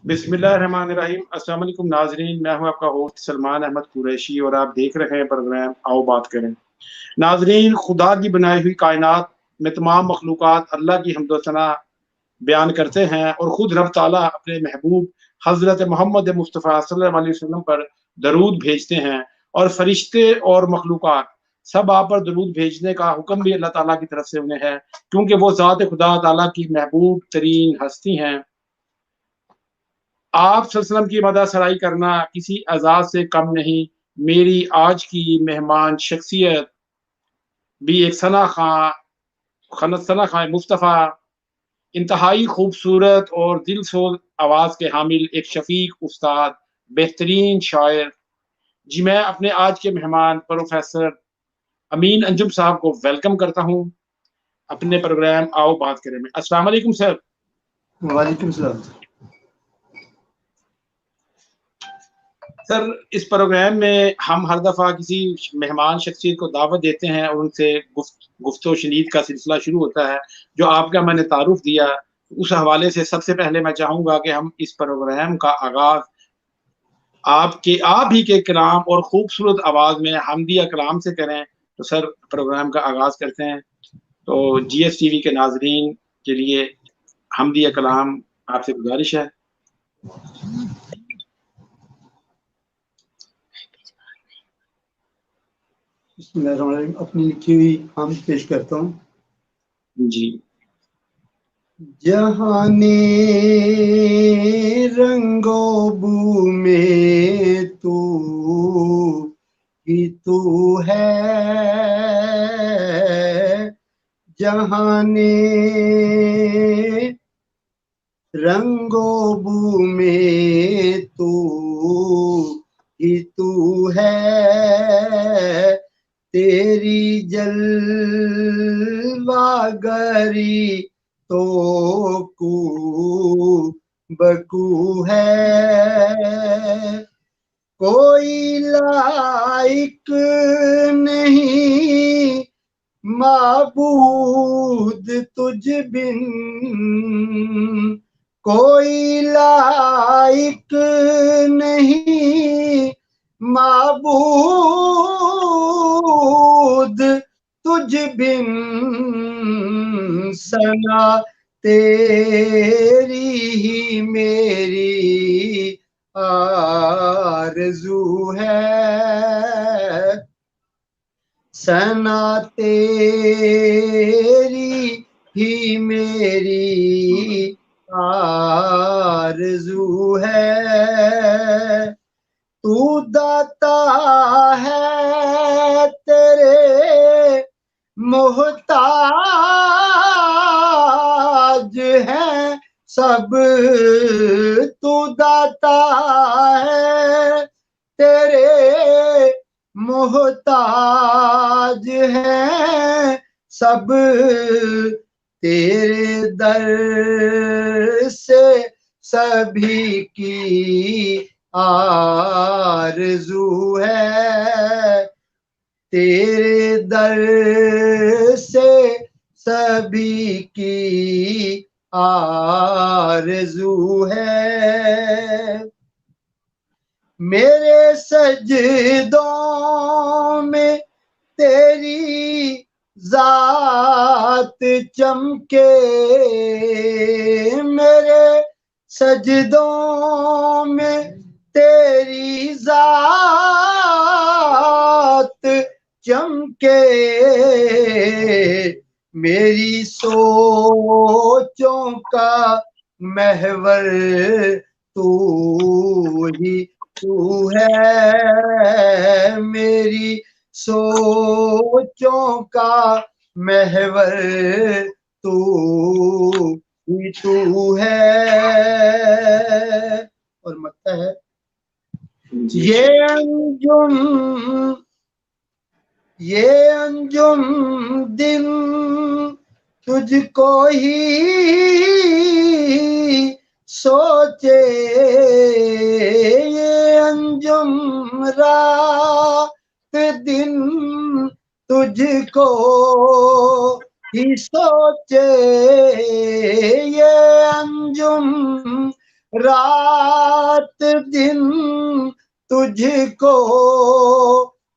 बिस्मिल्लाहिर्रहमानिर्रहीम। अस्सलाम वालेकुम नाजरीन, मैं हूं आपका होस्ट सलमान अहमद कुरैशी और आप देख रहे हैं प्रोग्राम आओ बात करें। नाजरीन, खुदा की बनाई हुई कायनात में तमाम मखलूक़ात अल्लाह की हम्द व सना बयान करते हैं और खुद रब ताला अपने महबूब हज़रत मोहम्मद मुस्तफ़ा सल्लल्लाहु अलैहि वसल्लम पर दरूद भेजते हैं और फरिश्ते और मखलूक़ात सब आप पर दरूद भेजने का हुक्म भी अल्लाह ताला की तरफ से उन्हें है, क्योंकि वो ज़ात खुदा ताला की महबूब तरीन हस्ती हैं। आप सल्लल्लाहु की मदह सराई करना किसी एजाज़ से कम नहीं। मेरी आज की मेहमान शख्सियत भी एक सना खां मुस्तफ़ा, इंतहाई खूबसूरत और दिलसोज आवाज़ के हामिल एक शफ़ीक उस्ताद, बेहतरीन शायर। जी, मैं अपने आज के मेहमान प्रोफ़ेसर अमीन अंजुम साहब को वेलकम करता हूँ अपने प्रोग्राम आओ बात करें में। अस्सलाम वालेकुम सर। वालेकुम सलाम। सर, इस प्रोग्राम में हम हर दफ़ा किसी मेहमान शख्सियत को दावत देते हैं और उनसे गुफ्तो शनीद का सिलसिला शुरू होता है। जो आपका मैंने तारुफ दिया, उस हवाले से सबसे पहले मैं चाहूँगा कि हम इस प्रोग्राम का आगाज़ आप ही के कलाम और खूबसूरत आवाज़ में हमदिया कलाम से करें। तो सर, प्रोग्राम का आगाज़ करते हैं। तो जीएसटीवी के नाज़रीन के लिए हमदिया कलाम आपसे गुज़ारिश है। बिस्मिल्लाहिर्रहमानिर्रहीम। अपनी लिखी हुई हम पेश करता हूँ। जी। जहाने रंगो बू में तू ही तू है, जहाने रंगो बू में तू ही तू है, तेरी जलवागरी तो कू बकू है, कोई लाइक नहीं माबूद तुझ बिन, कोई लाइक नहीं माबूद तुझ बिन, सना तेरी ही मेरी आरज़ू है, सना तेरी ही मेरी आरज़ू है, तू दाता है तेरे मोहताज है सब, तू दाता है तेरे मोहताज है सब, तेरे दर से सभी की आरज़ू है, तेरे दर से सभी की आरज़ू है, मेरे सजदों में तेरी जात चमके, मेरे सजदों में तेरी जात चमके, मेरी सोचों का महवर तू ही तू है, मेरी सोचों का महवर तू ही तू है, और मत है ये अंजुम दिन तुझको ही सोचे, ये अंजुम रात दिन तुझको ही सोचे, ये अंजुम रात दिन तुझको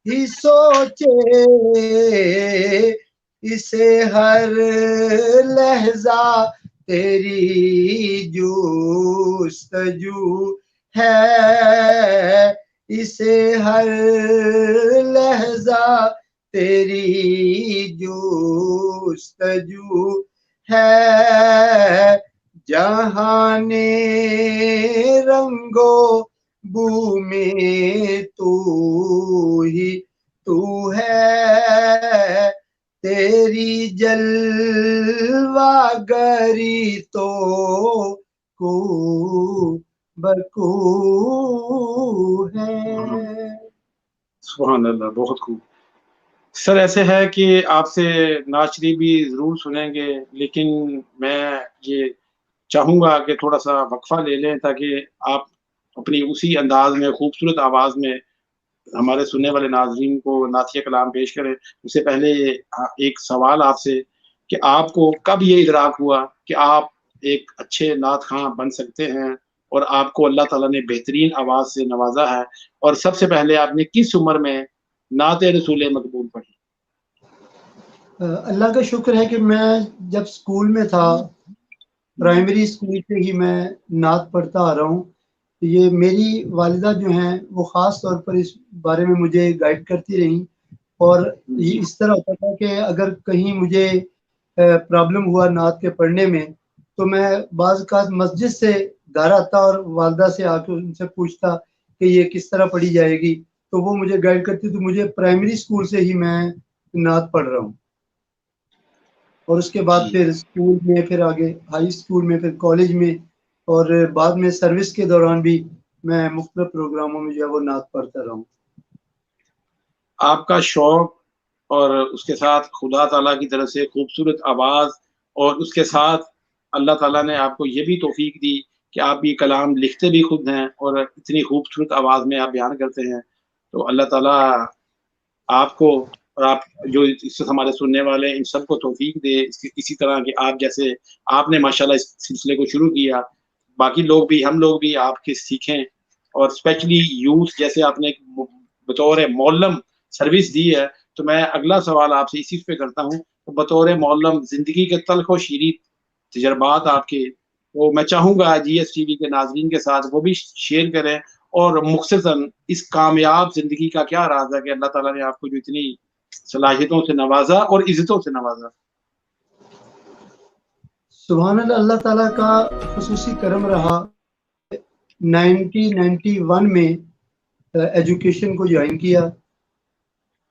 ही सोचे, इसे हर लहजा तेरी जुस्तजू है, इसे हर लहजा तेरी जुस्तजू है। जहाने रंगो बू में तू ही तू है, तेरी जलवागरी तो को बकू है। सुभान अल्लाह, बहुत खूब। सर ऐसे है कि आपसे नात शरीफ भी ज़रूर सुनेंगे, लेकिन मैं ये चाहूँगा कि थोड़ा-सा वक़्फ़ा ले लें ताकि आप अपनी उसी अंदाज़ में खूबसूरत आवाज़ में हमारे सुनने वाले नाज़रीन को नातिया कलाम पेश करें। उससे पहले एक सवाल आपसे कि आपको कब ये इदराक हुआ कि आप एक अच्छे नात ख़ां बन सकते हैं और आपको अल्लाह ताला ने बेहतरीन आवाज़ से नवाज़ा है? और सबसे पहले आपने किस उम्र में नाते रसूल मकबूल पढ़ी? अल्लाह का शुक्र है कि मैं जब स्कूल में था, प्राइमरी स्कूल से ही मैं नात पढ़ता आ रहा हूँ। ये मेरी वालिदा जो हैं वो ख़ास तौर पर इस बारे में मुझे गाइड करती रहीं, और ये जी। इस तरह होता था कि अगर कहीं मुझे प्रॉब्लम हुआ नात के पढ़ने में, तो मैं बाज़ औक़ात मस्जिद से घर आता और वालिदा से आके उनसे पूछता कि ये किस तरह पढ़ी जाएगी, तो वो मुझे गाइड करती। तो मुझे प्राइमरी स्कूल से ही मैं नात पढ़ रहा हूँ, और उसके बाद जी। फिर स्कूल में, फिर आगे हाई स्कूल में, फिर कॉलेज में, और बाद में सर्विस के दौरान भी मैं मुख्तलिफ प्रोग्रामों में जो है वो नात पढ़ता रहा हूँ। आपका शौक और उसके साथ खुदा ताला की तरफ से खूबसूरत आवाज़ और उसके साथ अल्लाह ताला ने आपको ये भी तौफ़ीक दी कि आप ये कलाम लिखते भी खुद हैं और इतनी खूबसूरत आवाज़ में आप बयान करते हैं। तो अल्लाह ताला आपको और आप जो इस हमारे सुनने वाले हैं इन सबको तौफ़ीक दे इसी तरह के आप जैसे आपने माशाल्लाह इस सिलसिले को शुरू किया, बाकी लोग भी हम लोग भी आपके सीखें और स्पेशली यूथ जैसे आपने बतौर मौल्लम सर्विस दी है, तो मैं अगला सवाल आपसे इसी पे करता हूँ, तो बतौर मौल्लम ज़िंदगी के तल्ख़ और शीरीन तजर्बात आपके, तो मैं चाहूँगा जीएस टीवी के नाज़रीन के साथ वो भी शेयर करें और मुख़्तसरन इस कामयाब ज़िंदगी का क्या राज़ है कि अल्लाह ताला ने आपको जो इतनी सलाहियतों से नवाज़ा और इज़्ज़तों से नवाज़ा? सुभान अल्लाह, अल्लाह ताला का ख़ुसूसी करम रहा। 1991 में एजुकेशन को जॉइन किया।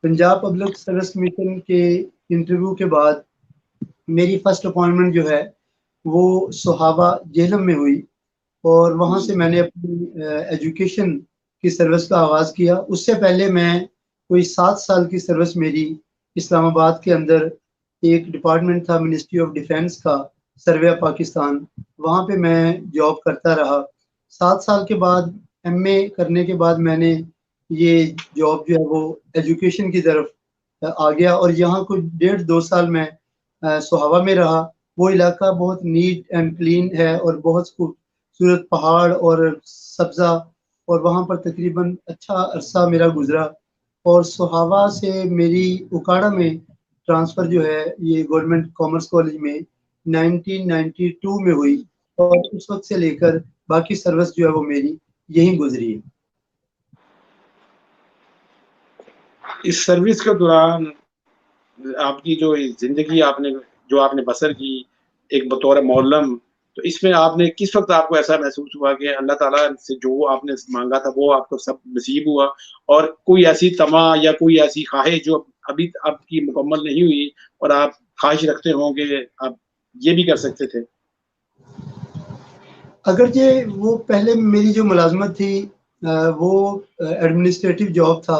पंजाब पब्लिक सर्विस कमीशन के इंटरव्यू के बाद मेरी फर्स्ट अपॉइंटमेंट जो है वो सोहाबा जेहलम में हुई, और वहाँ से मैंने अपनी एजुकेशन की सर्विस का आगाज़ किया। उससे पहले मैं कोई 7 साल की सर्विस मेरी इस्लामाबाद के अंदर एक डिपार्टमेंट था मिनिस्ट्री ऑफ डिफेंस का, सर्वे ऑफ पाकिस्तान, वहाँ पे मैं जॉब करता रहा। 7 साल के बाद एमए करने के बाद मैंने ये जॉब जो है वो एजुकेशन की तरफ आ गया, और यहाँ कुछ 1.5-2 साल मैं सोहावा में रहा। वो इलाका बहुत नीट एंड क्लीन है और बहुत खूबसूरत पहाड़ और सब्ज़ा, और वहाँ पर तकरीबन अच्छा अरसा मेरा गुज़रा। और सोहावा से मेरी उकाड़ा में ट्रांसफ़र जो है ये गवर्नमेंट कॉमर्स कॉलेज में 1992 में हुई, और उस वक़्त से लेकर बाकी सर्विस जो है वो मेरी यहीं गुज़री है। इस सर्विस के दौरान आपकी जो ज़िंदगी जो आपने बसर की एक बतौर मौल्लम, तो इसमें आपने किस वक़्त आपको ऐसा महसूस हुआ कि अल्लाह ताला से जो आपने माँगा था वो आपको सब नसीब हुआ और कोई ऐसी तमा या कोई ऐसी ख़्वाहिश जो अभी आपकी मुकम्मल नहीं हुई और आप ख़्वाहिश रखते हों कि आप ये भी कर सकते थे? अगरचे वो पहले मेरी जो मुलाज़मत थी वो एडमिनिस्ट्रेटिव जॉब था,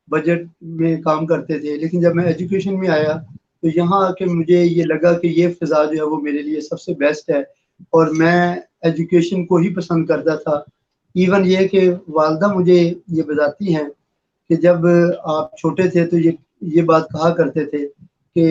बजट में काम करते थे। लेकिन जब मैं एजुकेशन में आया, तो यहाँ आके मुझे ये लगा कि ये फ़िज़ा जो है वो मेरे लिए सबसे बेस्ट है, और मैं एजुकेशन को ही पसंद करता था। इवन ये कि वालिदा मुझे ये बताती हैं कि जब आप छोटे थे तो ये बात कहा करते थे कि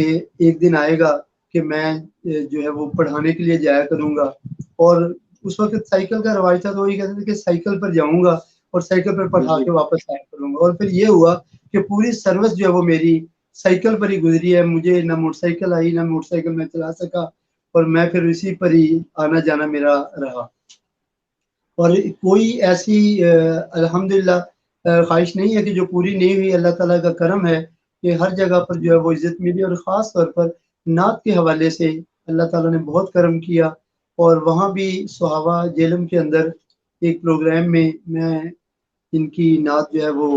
एक दिन आएगा कि मैं जो है वो पढ़ाने के लिए जाया करूँगा, और उस वक्त साइकिल का रवाज था, तो वही कहते थे कि साइकिल पर जाऊंगा और साइकिल पर पढ़ा के वापस आया करूंगा। और फिर ये हुआ कि पूरी सर्विस जो है वो मेरी साइकिल पर ही गुजरी है। मुझे ना मोटरसाइकिल आई, ना मोटरसाइकिल मैं चला सका, और मैं फिर इसी पर ही आना जाना मेरा रहा। और कोई ऐसी अल्हम्दुलिल्लाह ख्वाहिश नहीं है कि जो पूरी नहीं हुई। अल्लाह ताला का करम है कि हर जगह पर जो है वो इज़्ज़त मिली, और ख़ास तौर पर नात के हवाले से अल्लाह ताला ने बहुत करम किया। और वहाँ भी सुहावा जेलम के अंदर एक प्रोग्राम में मैं इनकी नात जो है वो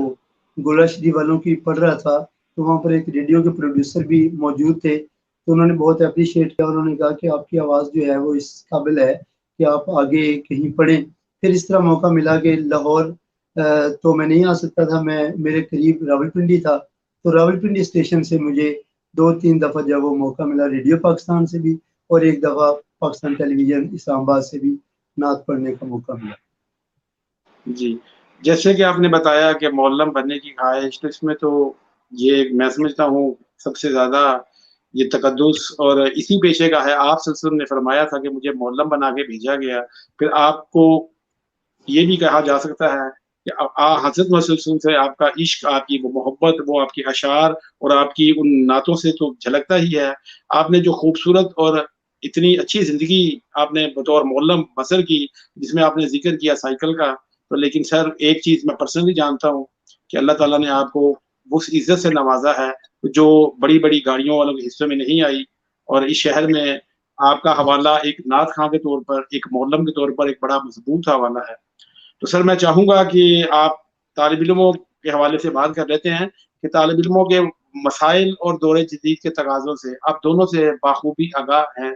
गोला शरीफ वालों की पढ़ रहा था, तो वहाँ पर एक रेडियो के प्रोड्यूसर भी मौजूद थे। तो उन्होंने बहुत एप्रिशिएट किया, उन्होंने कहा कि आपकी आवाज़ जो है वो इस काबिल है कि आप आगे कहीं पढ़ें। फिर इस तरह मौका मिला कि लाहौर तो मैं नहीं आ सकता था, मैं मेरे करीब रावलपिंडी था, तो रावलपिंडी स्टेशन से मुझे 2-3 दफ़ा जब वो मौका मिला रेडियो पाकिस्तान से भी, और एक दफ़ा पाकिस्तान टेलीविज़न इस्लामाबाद से भी नात पढ़ने का मौका मिला। जी, जैसे कि आपने बताया कि मौल्लम बनने की ख़्वाहिश, तो इसमें तो ये मैं समझता हूँ सबसे ज़्यादा ये तकद्दुस और इसी पेशे का है। आप सल्लल्लाहु अलैहि वसल्लम ने फरमाया था कि मुझे मौल्लम बना के भेजा गया। फिर आपको ये भी कहा जा सकता है कि हज़रत मोहम्मद सल्लल्लाहु अलैहि वसल्लम से आपका इश्क, आपकी वो मोहब्बत, वो आपके अशार और आपकी उन नातों से तो झलकता ही है। आपने जो खूबसूरत और इतनी अच्छी ज़िंदगी आपने बतौर मौल्लम बसर की, जिसमें आपने ज़िक्र किया साइकिल का, तो लेकिन सर एक चीज़ मैं पर्सनली जानता हूँ कि अल्लाह ताला ने आपको उस इज़्ज़त से नवाज़ा है, जो बड़ी-बड़ी गाड़ियों वालों के हिस्से में नहीं आई, और इस शहर में आपका हवाला एक नात खां के तौर पर, एक मौल्लम के तौर पर एक बड़ा मज़बूत हवाला है। तो सर मैं चाहूँगा कि आप तालिब-इल्मों के हवाले से बात कर लेते हैं कि तालिब-इल्मों के मसाइल और दौर जदीद के तकाज़ों से आप दोनों से बाखूबी आगाह हैं।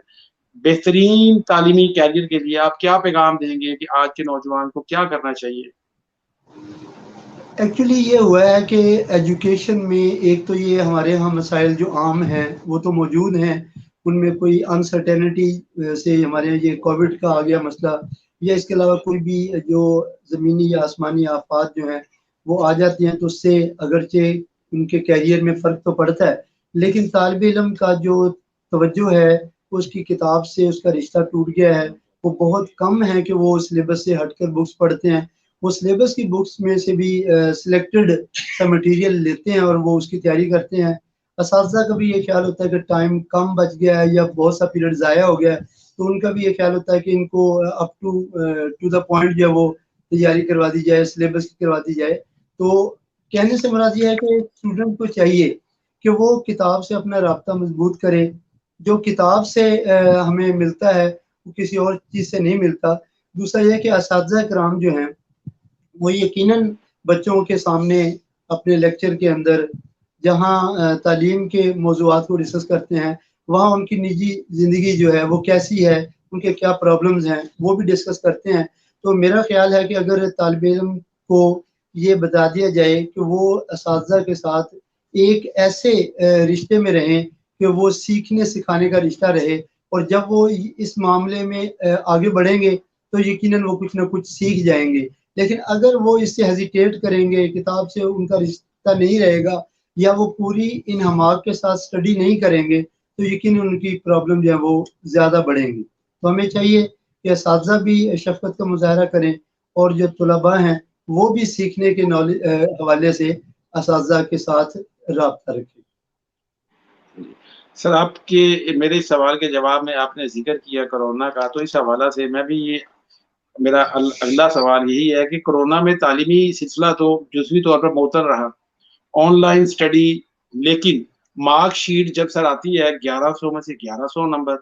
बेहतरीन तालीमी कैरियर के लिए आप क्या पैगाम देंगे कि आज के नौजवान को क्या करना चाहिए? एक्चुअली ये हुआ है कि एजुकेशन में एक तो ये हमारे यहाँ मसाइल जो आम हैं वो तो मौजूद हैं, उनमें कोई अनसर्टेनिटी से हमारे यहाँ ये कोविड का आ गया मसला, या इसके अलावा कोई भी जो ज़मीनी या आसमानी आफात जो हैं वो आ जाती हैं, तो उससे अगरचे उनके कैरियर में फ़र्क तो पड़ता है, लेकिन तालिब इल्म का जो तवज्जो है उसकी किताब से उसका रिश्ता टूट गया है। वो बहुत कम है कि वो सिलेबस से हटकर बुक्स पढ़ते हैं। वो सिलेबस की बुक्स में से भी सिलेक्टेड सा मटेरियल लेते हैं और वो उसकी तैयारी करते हैं। असातिज़ा का भी ये ख्याल होता है कि टाइम कम बच गया है या बहुत सा पीरियड ज़ाया हो गया है, तो उनका भी ये ख्याल होता है कि इनको अप टू द पॉइंट जो है वो तैयारी करवा दी जाए, सिलेबस की करवा दी जाए। तो कहने से मुराद ये है कि स्टूडेंट को चाहिए कि वो किताब से अपना राब्ता मज़बूत करे। जो किताब से हमें मिलता है वो किसी और चीज़ से नहीं मिलता। दूसरा ये है कि असातिज़ा किराम जो हैं वो यकीनन बच्चों के सामने अपने लेक्चर के अंदर जहाँ तालीम के मौज़ूआत को डिस्कस करते हैं, वहाँ उनकी निजी ज़िंदगी जो है वो कैसी है, उनके क्या प्रॉब्लम्स हैं, वो भी डिस्कस करते हैं। तो मेरा ख़्याल है कि अगर तालिब इल्म को ये बता दिया जाए कि वो असातिज़ा के साथ एक ऐसे रिश्ते में रहें कि वो सीखने-सिखाने का रिश्ता रहे, और जब वो इस मामले में आगे बढ़ेंगे, तो यकीनन वो कुछ न कुछ सीख जाएँगे। लेकिन अगर वो इससे हेजिटेट करेंगे, किताब से उनका रिश्ता नहीं रहेगा, या वो पूरी इन्हमाक के साथ स्टडी नहीं करेंगे, तो यकीनन उनकी प्रॉब्लम जो है वो ज़्यादा बढ़ेंगी। तो हमें चाहिए कि असातिज़ा भी शफ़क़त का मुज़ाहरा करें, और जो तलबा हैं वो भी सीखने के हवाले से असातिज़ा के साथ राब्ता रखें। सर आपके मेरे इस सवाल के जवाब में आपने ज़िक्र किया कोरोना का, तो इस हवाला से मैं भी ये मेरा अगला सवाल यही है कि कोरोना में तालीमी सिलसिला तो जुज़वी तौर पर मुअत्तल रहा, ऑनलाइन स्टडी, लेकिन मार्कशीट जब सर आती है 1100 में से 1100 नंबर,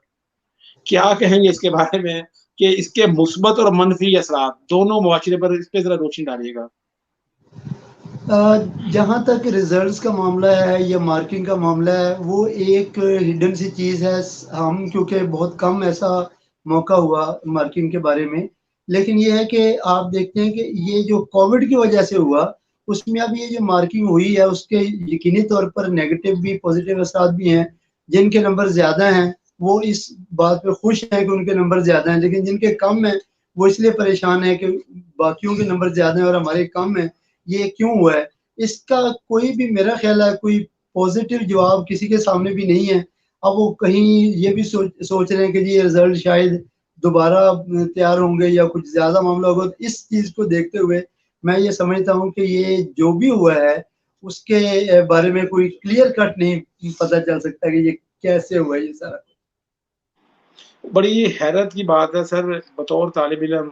क्या कहेंगे इसके बारे में कि इसके मुस्बत और मनफ़ी असरात दोनों मुआशरे पर, इस पे ज़रा रोशनी डालिएगा? जहाँ तक रिज़ल्ट्स का मामला है या मार्किंग का मामला है, वो एक हिडन सी चीज़ है। हम क्योंकि बहुत कम ऐसा मौका हुआ मार्किंग के बारे में, लेकिन ये है कि आप देखते हैं कि ये जो कोविड की वजह से हुआ, उसमें अब ये जो मार्किंग हुई है, उसके यकीनी तौर पर नेगेटिव भी, पॉज़िटिव असरात भी हैं। जिनके नंबर ज़्यादा हैं, वो इस बात पे खुश हैं कि उनके नंबर ज़्यादा हैं, लेकिन जिनके कम हैं, वो इसलिए परेशान हैं कि बाकियों के नंबर ज़्यादा हैं और हमारे कम हैं। ये क्यों हुआ है? इसका कोई भी, मेरा ख़्याल है, कोई पॉज़िटिव जवाब किसी के सामने भी नहीं है। अब वो कहीं ये भी सोच सोच रहे हैं कि जी ये रिज़ल्ट शायद दोबारा तैयार होंगे या कुछ ज्यादा मामला होगा। तो इस चीज को देखते हुए मैं ये समझता हूँ कि ये जो भी हुआ है उसके बारे में कोई क्लियर कट नहीं पता चल सकता कि ये कैसे हुआ ये सारा। बड़ी हैरत की बात है सर, बतौर तालिब इल्म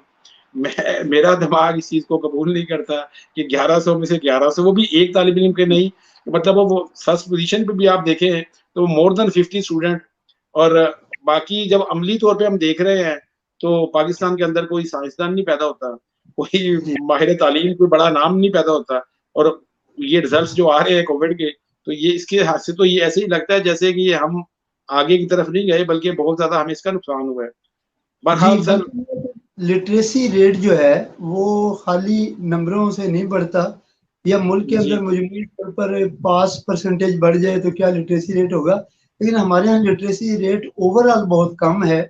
मेरा दिमाग इस चीज़ को कबूल नहीं करता कि 1100 में से 1100, वो भी एक तालिब इल्म के नहीं, मतलब वो फर्स्ट पोज़ीशन पे भी आप देखें तो मोर देन 50 स्टूडेंट। और बाकी जब अमली तौर पे हम देख रहे हैं, तो पाकिस्तान के अंदर कोई साइंसदान नहीं पैदा होता, कोई जी माहिर तालीम, कोई बड़ा नाम नहीं पैदा होता। और ये रिज़ल्ट्स जो आ रहे हैं कोविड के, तो ये इसके हाथ से तो ये ऐसे ही लगता है जैसे कि हम आगे की तरफ नहीं गए, बल्कि बहुत ज़्यादा हमें इसका नुकसान हुआ है। जी, बहरहाल सर, लिटरेसी रेट जो है वो खाली नंबरों से नहीं बढ़ता, या मुल्क के जी, अंदर मजमूई तौर पर पास परसेंटेज बढ़ जाए तो क्या लिटरेसी रेट होगा, लेकिन हमारे यहाँ लिटरेसी रेट ओवरऑल बहुत कम है।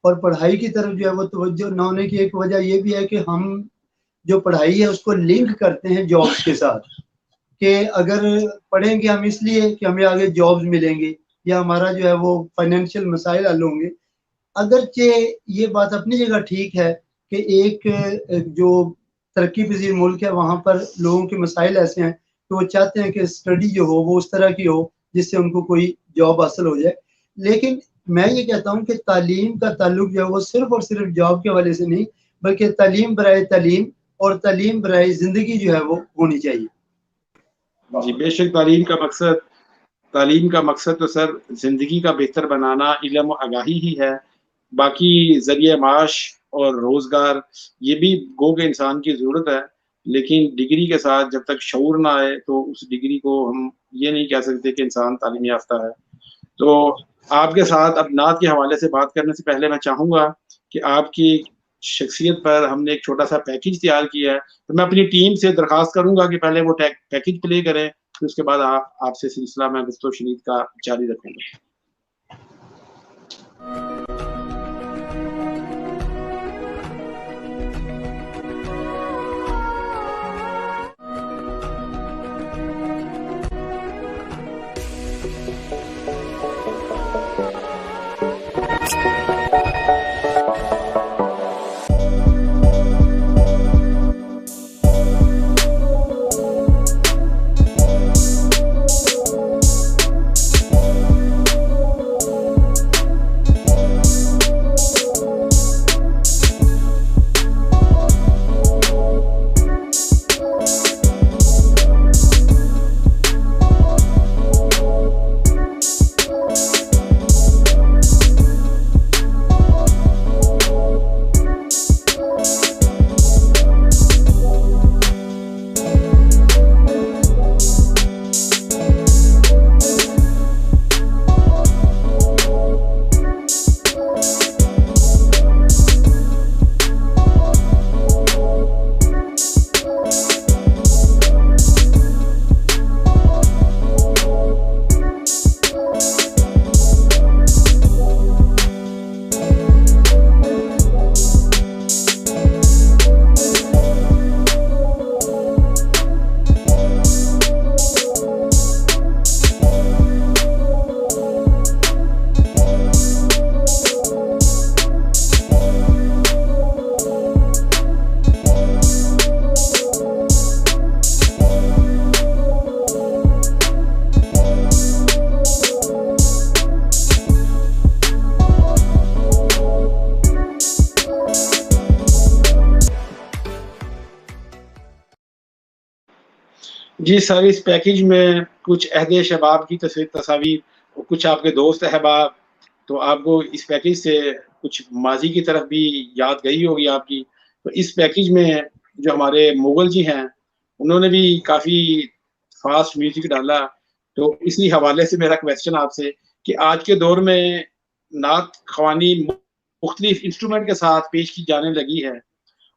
और पढ़ाई की तरफ जो है वो तवज्जो न होने की एक वजह ये भी है कि हम जो पढ़ाई है उसको लिंक करते हैं जॉब्स के साथ, कि अगर पढ़ेंगे हम इसलिए कि हमें आगे जॉब्स मिलेंगे या हमारा जो है वो फाइनेंशियल मसाइल हल होंगे। अगरचे ये बात अपनी जगह ठीक है कि एक जो तरक्की पजीर मुल्क है वहाँ पर लोगों के मसाइल ऐसे हैं कि वो चाहते हैं कि स्टडी जो हो वो उस तरह की हो जिससे उनको कोई जॉब हासिल हो जाए। लेकिन मैं ये कहता हूँ कि तालीम का ताल्लुक जो है वो सिर्फ और सिर्फ जॉब के हवाले से नहीं, बल्कि तालीम बराए तालीम और तालीम बराए ज़िंदगी जो है वो होनी चाहिए। जी, बेशक तालीम का मकसद तो सर ज़िंदगी का बेहतर बनाना, इल्म और आगाही ही है। बाकी ज़रिए माश और रोज़गार, ये भी गो के इंसान की ज़रूरत है, लेकिन डिग्री के साथ जब तक शऊर ना आए, तो उस डिग्री को हम ये नहीं कह सकते कि इंसान तालीम याफ़्ता है। तो आपके साथ अब नात के हवाले से बात करने से पहले मैं चाहूँगा कि आपकी शख्सियत पर हमने एक छोटा-सा पैकेज तैयार किया है, तो मैं अपनी टीम से दरख्वास्त करूँगा कि पहले वो पैकेज प्ले करें, फिर उसके बाद आपसे सिलसिला मैं गुफ्तगू-शनीद का जारी रखूँगा। जी सर, इस पैकेज में कुछ अहदे शबाब की तस्वीर और कुछ आपके दोस्त अहबाब, तो आपको इस पैकेज से कुछ माज़ी की तरफ भी याद गई होगी आपकी। तो इस पैकेज में जो हमारे मुग़ल जी हैं, उन्होंने भी काफ़ी फ़ास्ट म्यूज़िक डाला। तो इसी हवाले से मेरा क्वेश्चन आपसे कि आज के दौर में नात ख़वानी मुख्तलिफ़ इंस्ट्रूमेंट के साथ पेश की जाने लगी है,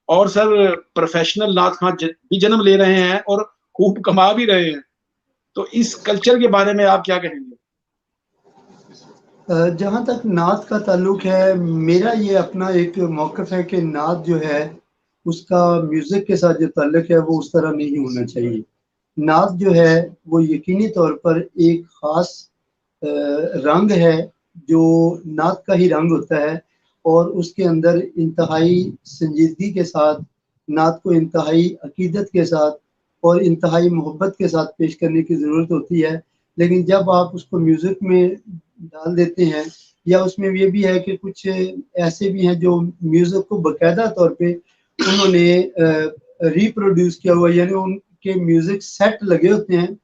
और सर प्रोफ़ेशनल नात ख़वां भी जन्म ले रहे हैं और खूब कमा भी रहे हैं। तो इस कल्चर के बारे में आप क्या कहेंगे? जहाँ तक नात का ताल्लुक है, मेरा ये अपना एक मौक़िफ़ है कि नात जो है उसका म्यूज़िक के साथ जो ताल्लुक है वो उस तरह नहीं होना चाहिए। नात जो है वो यकीनी तौर पर एक ख़ास रंग है जो नात का ही रंग होता है, और उसके अंदर इंतहाई संजीदगी के साथ नात को इंतहाई अकीदत के साथ और इंतहाई मोहब्बत के साथ पेश करने की ज़रूरत होती है। लेकिन जब आप उसको म्यूज़िक में डाल देते हैं, या उसमें ये भी है कि कुछ ऐसे भी हैं जो म्यूज़िक को बाकायदा तौर पे उन्होंने रिप्रोड्यूस किया हुआ, यानी उनके म्यूज़िक सेट लगे होते हैं,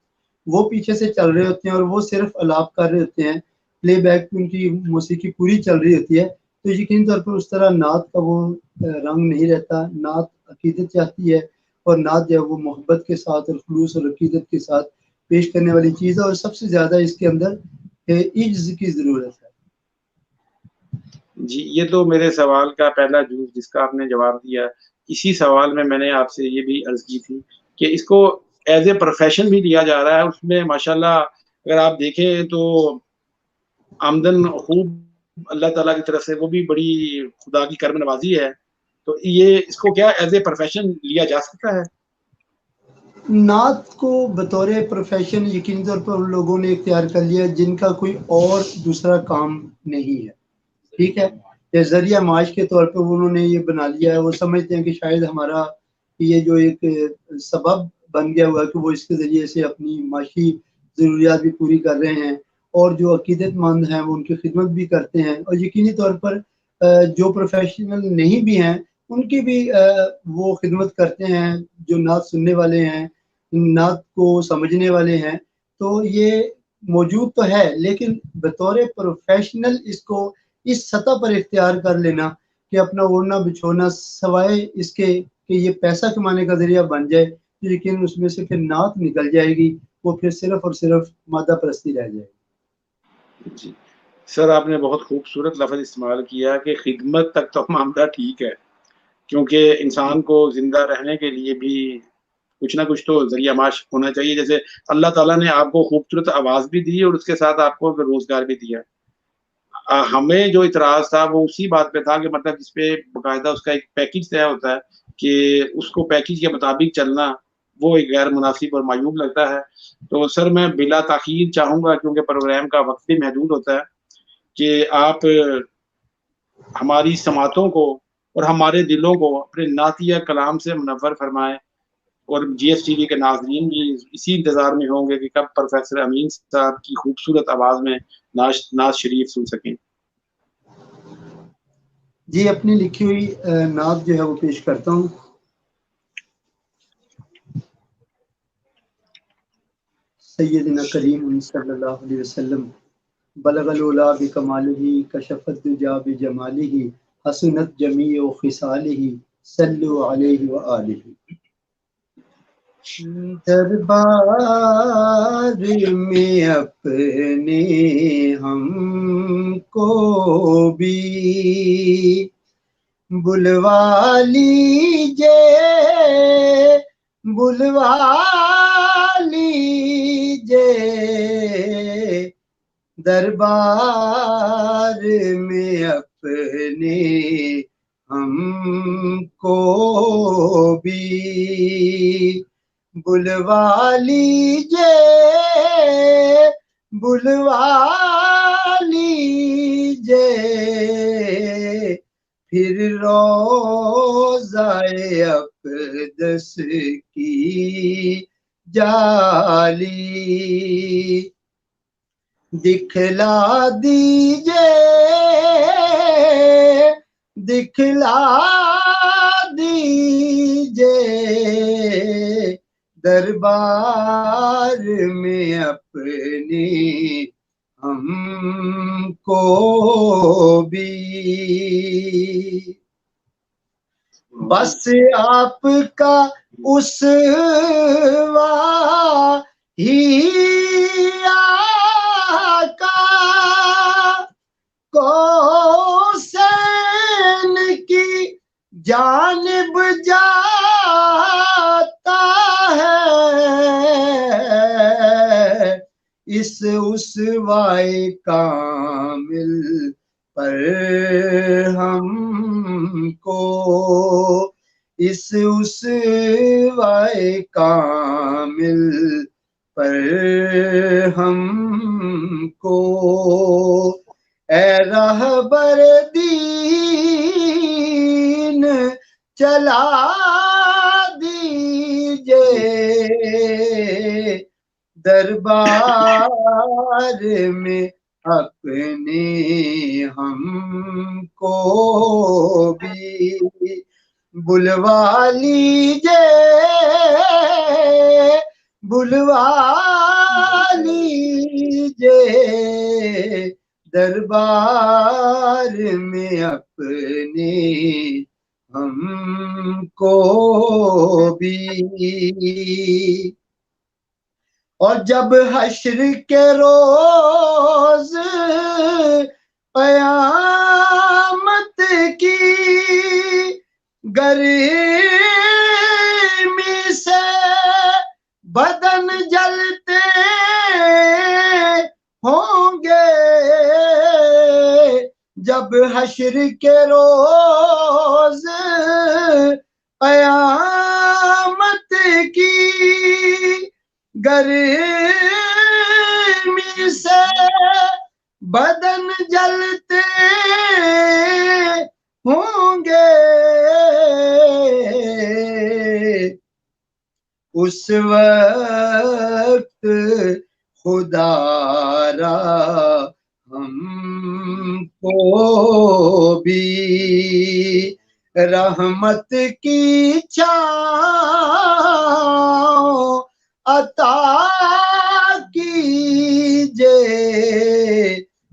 वो पीछे से चल रहे होते हैं और वो सिर्फ अलाप कर रहे होते हैं, प्लेबैक पे उनकी मौसीकी पूरी चल रही होती है। तो यकीनी तौर पर उस तरह नात का वो रंग नहीं रहता। नात अकीदत चाहती है, और नात जो है वो मोहब्बत के साथ और खुलूस और अकीदत के साथ पेश करने वाली चीज़ है, और सबसे ज़्यादा इसके अंदर इज्ज़ की ज़रूरत है। जी, ये तो मेरे सवाल का पहला जूज़ जिसका आपने जवाब दिया। इसी सवाल में मैंने आपसे ये भी अर्ज़ की थी कि इसको एज़ ए प्रोफ़ेशन भी लिया जा रहा है। उसमें माशाल्लाह अगर आप देखें तो आमदन खूब अल्लाह ताला की तरफ से वो भी बड़ी खुदा की करम नवाज़ी है। तो ये इसको क्या एज़ ए प्रोफ़ेशन लिया जा सकता है? नात को बतौर प्रोफेशन यकीनी तौर पर उन लोगों ने इख्तियार कर लिया जिनका कोई और दूसरा काम नहीं है, ठीक है। ये ज़रिया माश के तौर पे उन्होंने ये बना लिया है। वो समझते हैं कि शायद हमारा ये जो एक सबब बन गया हुआ है कि वो इसके ज़रिए से अपनी माशी ज़रूरियात भी पूरी कर रहे हैं, और जो अकीदतमंद हैं वो उनकी खिदमत भी करते हैं। और यकीनी तौर पर जो प्रोफेशनल नहीं भी हैं उनकी भी वो खिदमत करते हैं, जो नात सुनने वाले हैं, नात को समझने वाले हैं। तो ये मौजूद तो है, लेकिन बतौर प्रोफेशनल इसको इस सतह पर इख्तियार कर लेना कि अपना ओढ़ना बिछोना सवाए इसके कि ये पैसा कमाने का ज़रिया बन जाए, तो यकीनन उसमें से फिर नात निकल जाएगी, वो फिर सिर्फ़ और सिर्फ़ मादा परस्ती रह जाएगी। जी। सर आपने बहुत खूबसूरत लफ़्ज़ इस्तेमाल किया कि खिदमत तक तो मामला ठीक है, क्योंकि इंसान को ज़िंदा रहने के लिए भी कुछ ना कुछ तो ज़रिया माश होना चाहिए। जैसे अल्लाह ताला ने आपको खूबसूरत आवाज़ भी दी और उसके साथ आपको रोज़गार भी दिया। हमें जो इतराज़ था वो उसी बात पे था कि मतलब जिस पे बाकायदा उसका एक पैकेज तय होता है कि उसको पैकेज के मुताबिक चलना, वो एक गैर मुनासिब और मायूब लगता है। तो सर मैं बिला ताख़ीर चाहूँगा क्योंकि प्रोग्राम का वक़्त भी महदूद होता है कि आप हमारी समातों को और हमारे दिलों को अपने नातिया कलाम से मुनव्वर फ़रमाएँ, और जीएसटीवी के नाज़रीन भी इसी इंतज़ार में होंगे कि कब प्रोफ़ेसर अमीन साहब की खूबसूरत आवाज़ में नाज़ शरीफ सुन सकें। जी, अपनी लिखी हुई नात जो है वो पेश करता हूँ। सय्यदना करीम सल्लल्लाहु अलैहि वसल्लम बलगल उला बिकमालिही कशफत दुजा बिजमालिही हसनत जमीउ खिसालिही सल्लु अलैहि व आलिही। दरबार में अपने हमको भी बुलवा लीजिए, बुलवा लीजिए, दरबार में अपने हमको भी बुलवा लीजिए, बुलवा लीजिए, फिर रोज़ाए अक़दस की जाली दिखला दीजिए, दिखला दीजिए, दरबार में अपने हमको भी। बस आपका उसवा ही आका कौसैन की जानिब जाता है, इस उसवाए कामिल पर हमको, इस उसवाए कामिल पर हमको ए रहबर दीन चला दीजिए दरबार में अपने हमको भी बुलवा लीजिए बुलवा लीजिए दरबार में अपने हमको भी। और जब हश्र के रोज क़यामत की गर्मी से बदन जलते होंगे, जब हश्र के रोज क़यामत की गर्मी से बदन जलते होंगे, उस वक्त खुदारा हमको भी रहमत की छाँव अता कीजिए,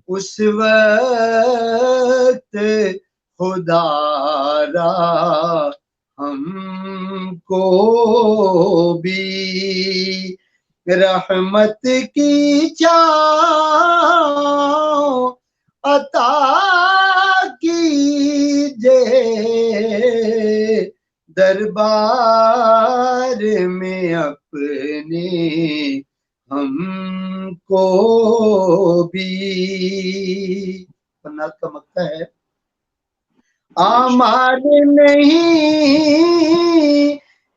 उस वक्त खुदारा हमको भी रहमत की छाँव अता कीजिए दरबार में अपने हमको भी। नात का मक्का है, आमार नहीं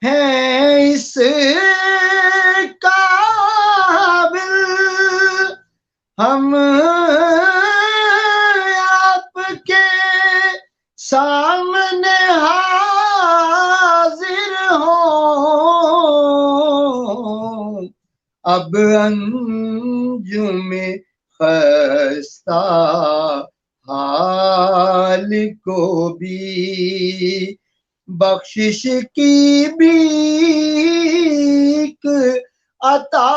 है इस काबिल हम आपके सामने हाजिर हों, अब अंजुमे खस्ता हाल को भी बख्शिश की भीख अता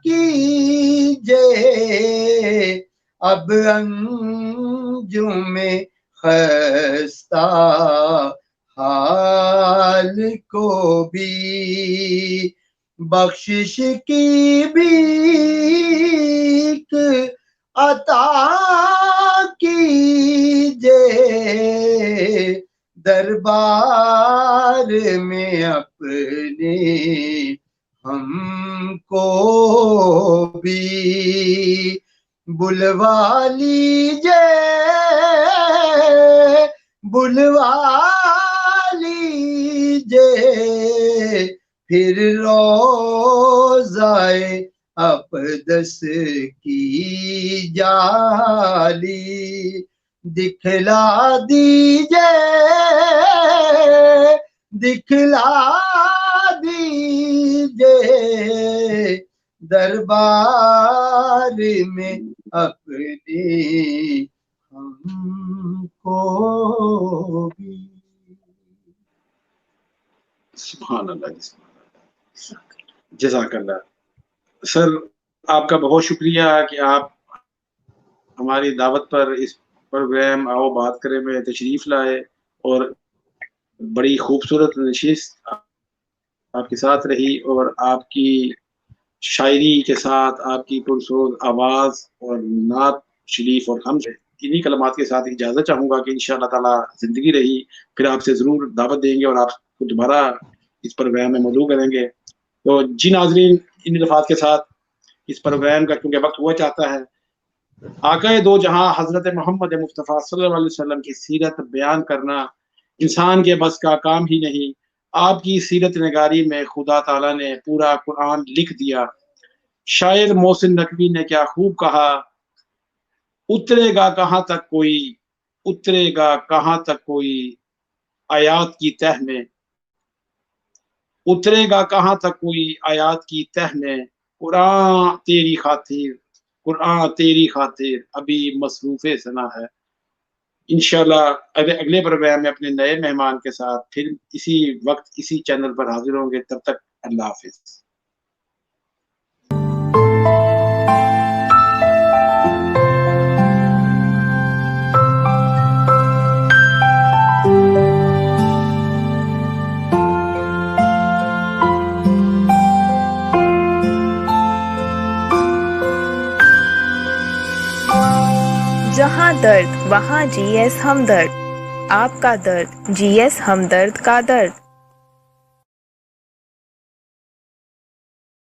कीजिए, अब अंजुमे खस्ता हाल को भी बख्शिश की भीख अता कीजिए दरबार में अपने हमको भी बुलवा लीजिए बुलवा लीजिए फिर रोज़ाए अक़दस की जाली दिखला दीजिए दिखला दीजिए दरबार में अपने हमको भी। सुभान अल्लाह, जज़ाकल्लाह। सर आपका बहुत शुक्रिया कि आप हमारी दावत पर इस प्रोग्राम आओ बात करें में तशरीफ़ लाए और बड़ी खूबसूरत नशिस्त आपके साथ रही और आपकी शायरी के साथ आपकी पुरसोज आवाज़ और नात शरीफ और हम इन्हीं कलमात के साथ इजाज़त चाहूँगा कि इंशाअल्लाह ताला ज़िंदगी रही फिर आपसे ज़रूर दावत देंगे और आपको दोबारा इस प्रोग्राम में मौजूद करेंगे। तो जी नाज़रीन, इन लफ़ाज़ के साथ इस प्रोग्राम का क्योंकि वक्त हुआ चाहता है, आक़ाए दो जहां हज़रत मोहम्मद मुस्तफ़ा सल्लल्लाहु अलैहि वसल्लम की सीरत बयान करना इंसान के बस का काम ही नहीं, आपकी सीरत नगारी में खुदा ताला ने पूरा कुरान लिख दिया। शायर मोहसिन नकवी ने क्या खूब कहा, उतरेगा कहाँ तक कोई, उतरेगा कहाँ तक कोई आयात की तह में, उतरेगा कहाँ तक कोई आयात की तह में, कुरान तेरी खातिर, कुरान तेरी खातिर अभी मसरूफ़े सना है। इंशाल्लाह अगले प्रोग्राम में अपने नए मेहमान के साथ फिर इसी वक्त इसी चैनल पर हाजिर होंगे। तब तक अल्लाह हाफिज। जहाँ दर्द वहाँ जीएस हमदर्द, आपका दर्द जीएस हमदर्द का दर्द।